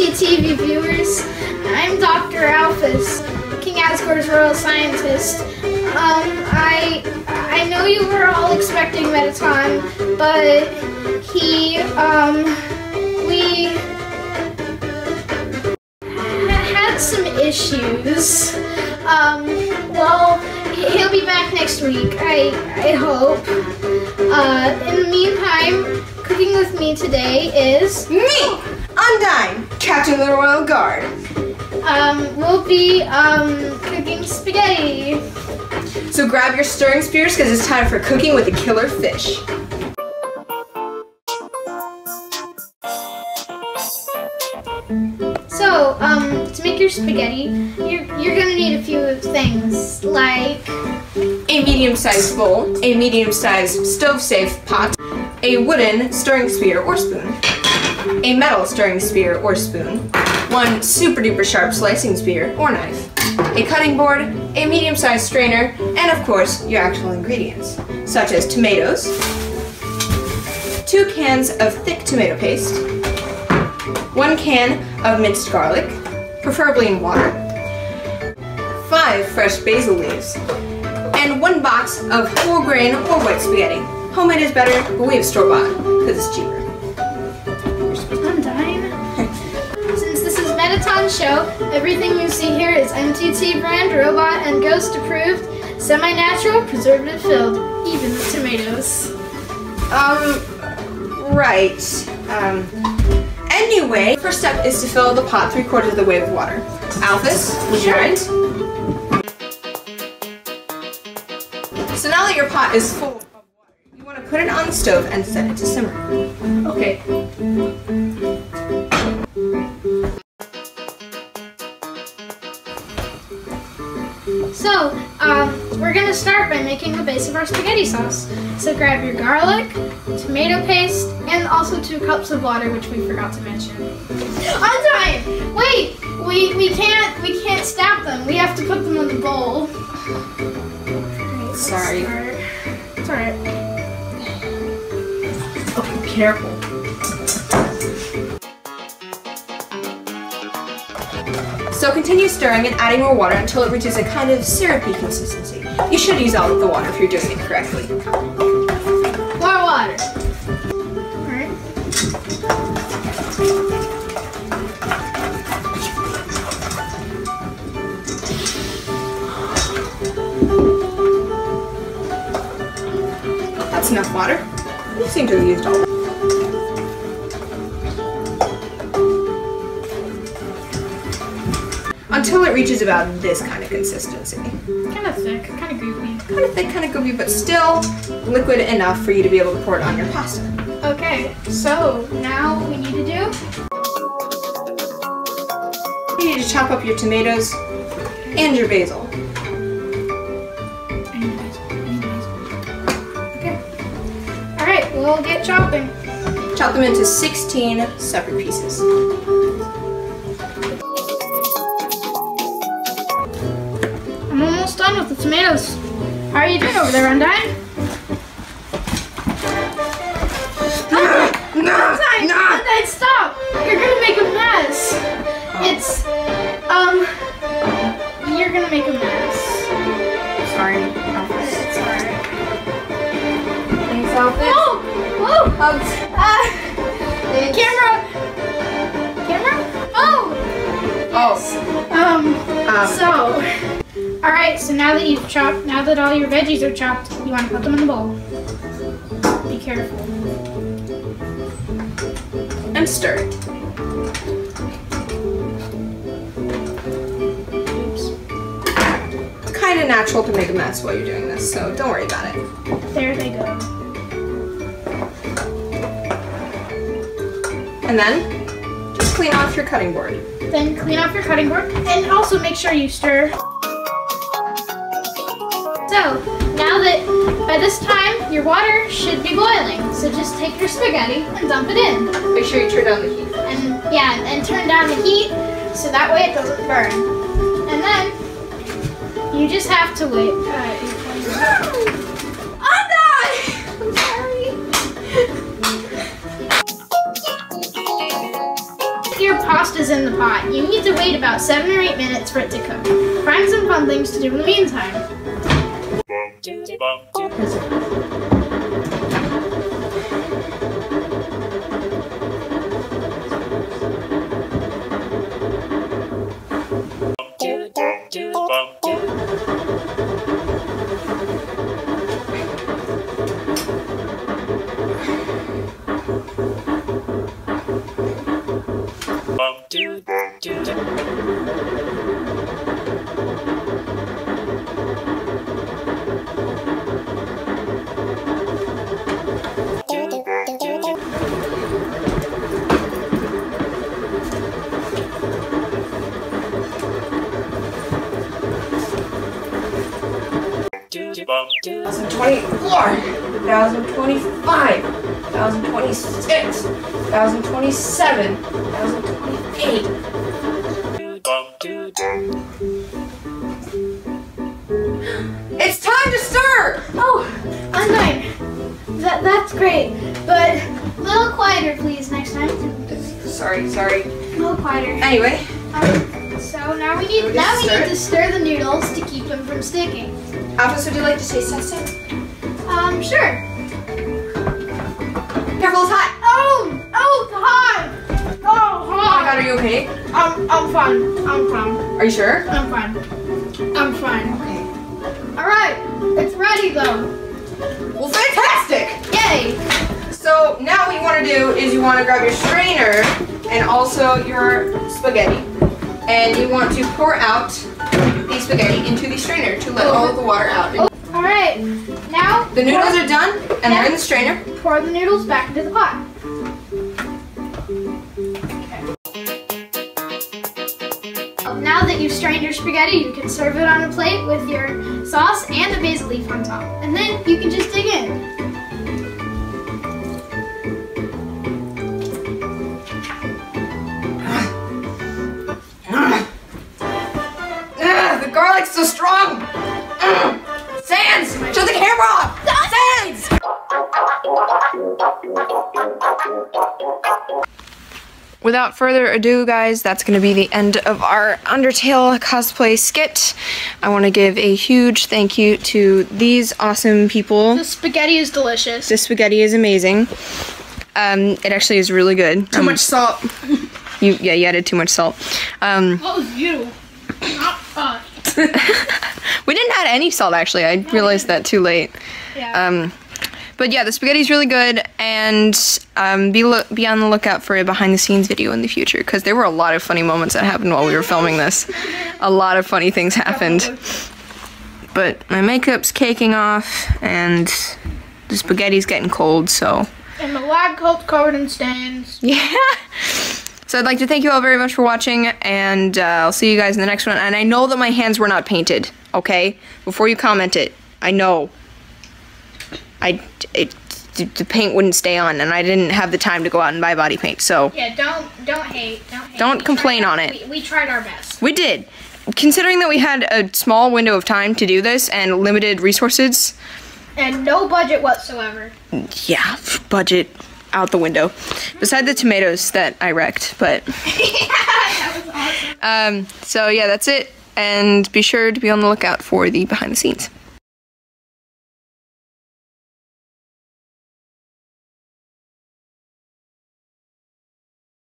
MTTV viewers, I'm Dr. Alphys, King Asgord's royal scientist. I know you were all expecting Metaton, but we had some issues. Well, he'll be back next week, I hope. In the meantime, cooking with me today is... Me! Undyne, Captain of the Royal Guard. We'll be, cooking spaghetti. So grab your stirring spears because it's time for cooking with the killer fish. So, to make your spaghetti, you're gonna need a few things, like... A medium-sized bowl, a medium-sized stove-safe pot, a wooden stirring spear or spoon, a metal stirring spear or spoon, one super-duper sharp slicing spear or knife, a cutting board, a medium-sized strainer, and of course, your actual ingredients, such as tomatoes, 2 cans of thick tomato paste, 1 can of minced garlic, preferably in water, 5 fresh basil leaves, and 1 box of whole grain or white spaghetti. Homemade is better, but we have store-bought because it's cheaper. Undyne. Since this is Metaton's show, everything you see here is MTT brand, robot, and ghost approved, semi-natural, preservative filled, even the tomatoes. Right. Anyway, first step is to fill the pot 3/4 of the way with water. Alphys, would you mind? So now that your pot is full of water, you want to put it on the stove and set it to simmer. Okay. So, we're gonna start by making the base of our spaghetti sauce. So grab your garlic, tomato paste, and also 2 cups of water, which we forgot to mention. Undyne! Wait! We can't stab them. We have to put them in the bowl. Okay, Sorry. It's alright. Oh, be careful. So continue stirring and adding more water until it reaches a kind of syrupy consistency. You should use all of the water if you're doing it correctly. More water. Alright. That's enough water. You seem to have used all of it. Until it reaches about this kind of consistency. Kind of thick, kind of goopy. Kind of thick, kind of goopy, but still liquid enough for you to be able to pour it on your pasta. Okay, so now what we need to do? You need to chop up your tomatoes and your basil. Okay. Alright, we'll get chopping. Chop them into 16 separate pieces. I'm almost done with the tomatoes. How are you doing over there, Undyne? Undyne, stop! You're gonna make a mess. It's, you're gonna make a mess. Sorry, It's alright. Thanks, Alphys. Oh! Whoa! Hugs. Camera! Camera? Oh! Oh. So, alright, so now that you've chopped, now that all your veggies are chopped, you want to put them in the bowl. Be careful. And stir it. Oops. It's kind of natural to make a mess while you're doing this, so don't worry about it. There they go. And then, just clean off your cutting board. Then clean off your cutting board, and also make sure you stir. So, now that by this time your water should be boiling, so just take your spaghetti and dump it in. Make sure you turn down the heat. And yeah, and turn down the heat so that way it doesn't burn. And then you just have to wait. Undyne! I'm sorry. your pasta's in the pot, you need to wait about 7 or 8 minutes for it to cook. Find some fun things to do in the meantime. $1,024, $1,025, $1,026, $1,027, $1,028. It's time to stir! Oh, Undyne. That's great, but a little quieter, please, next time. Sorry. A little quieter. Anyway. So now we need to stir the noodles to keep them from sticking. Alphys, would you like to taste testing? Sure. Careful, it's hot! Oh, it's hot! Oh, Oh my hot! god, are you okay? I'm fine. I'm fine. Are you sure? I'm fine. I'm fine. Okay. Alright, it's ready though. Well, fantastic! Yay! So now what you want to do is you want to grab your strainer and also your spaghetti. And you want to pour out the spaghetti into the strainer to let all of the water out. Alright, now The noodles are done and they're in the strainer. pour the noodles back into the pot. Now that you've strained your spaghetti, you can serve it on a plate with your sauce and a basil leaf on top. And then you can just dig in. The garlic's so strong! Sands! Shut the camera off! Sands! Without further ado, guys, that's going to be the end of our Undertale cosplay skit. I want to give a huge thank you to these awesome people. The spaghetti is delicious. The spaghetti is amazing. It actually is really good. Too much salt. You added too much salt. That was you, not us. We didn't add any salt, actually. I realized that too late. Yeah. But yeah, the spaghetti's really good, and be on the lookout for a behind-the-scenes video in the future, because there were a lot of funny moments that happened while we were filming this. A lot of funny things happened. But my makeup's caking off, and the spaghetti's getting cold, so... And the lab coat's covered in stains. Yeah! So I'd like to thank you all very much for watching, and I'll see you guys in the next one. And I know that my hands were not painted, okay? Before you comment it, I know. The paint wouldn't stay on, and I didn't have the time to go out and buy body paint, so... Yeah, don't hate. Don't complain on it. We tried our best. We did. Considering that we had a small window of time to do this, and limited resources... And no budget whatsoever. Yeah, budget out the window. Besides the tomatoes that I wrecked, but... That was awesome. So yeah, that's it. And be sure to be on the lookout for the behind the scenes.